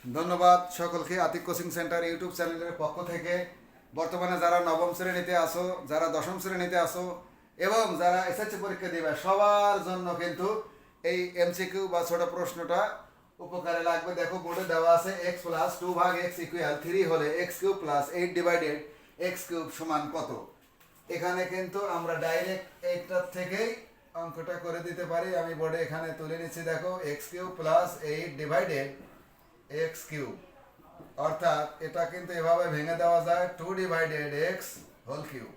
ধন্যবাদ সকলকে Atik coaching centre YouTube চ্যানেলের পক্ষ থেকে। বর্তমানে যারা নবম শ্রেণীতে আসো, যারা দশম শ্রেণীতে আসো এবং যারা এসএসসি পরীক্ষা দেবে সবার জন্য কিন্তু এই এমসিকিউ বা ছোট প্রশ্নটা উপকারে লাগবে। দেখো বোর্ডে দেওয়া আছে এক্স প্লাস 2/x ইকুয়াল 3 হলে x cube plus 8 divided x cube সমান কত। এখানে কিন্তু আমরা ডাইরেক্ট এইটার থেকেই অঙ্কটা করে দিতে পারি। আমি বোর্ডে এখানে তুলে নিচ্ছি, দেখো x cube plus 8 divided x cube, অর্থাৎ এটা কিন্তু এভাবে ভেঙে দেওয়া যায় 2 ডিভাইডেড এক্স হোল কিউব।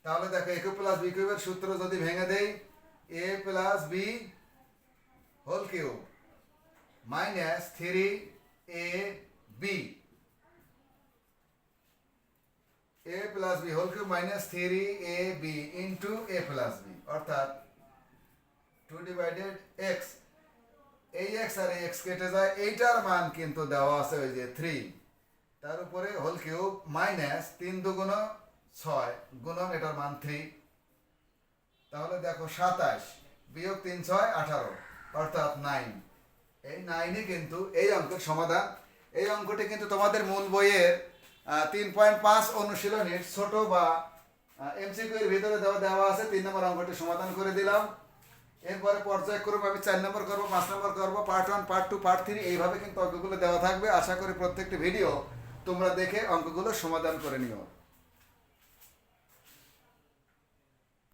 তাহলে দেখো এ কিউব প্লাস বি কিউবের সূত্র যদি ভেঙে দেই, a plus b whole cube minus 3 a b, a plus b whole cube minus 3 a b into a plus b, অর্থাৎ 2 ডিভাইডেড এক্স। এই এক্স আর এক্স কেটে যায়, এইটার মান কিন্তু দেওয়া আছে ওই যে 3, তার উপরে হোল কিউব মাইনাস 3 দুগুণ 6 গুণন এটার মান 3। তাহলে দেখো 27 বিয়োগ 3 6 18, অর্থাৎ 9। এই 9ই কিন্তু এই অঙ্কের সমাধান। এই অঙ্কটি কিন্তু তোমাদের মূল বইয়ের 3.5 অনুশীলনীর ছোট বা এমসিকিউ এর ভিতরে দেওয়া আছে। 3 নম্বর অঙ্কটি সমাধান করে দিলাম। এরপরে পর্যায়ক্রমে আমি 4 নম্বর করবো, 5 নম্বর করবো, পার্ট 1 পার্ট 2 পার্ট 3 এইভাবে কিন্তু অঙ্কগুলো দেওয়া থাকবে। আশা করি প্রত্যেকটি ভিডিও তোমরা দেখে অঙ্কগুলো সমাধান করে নিও।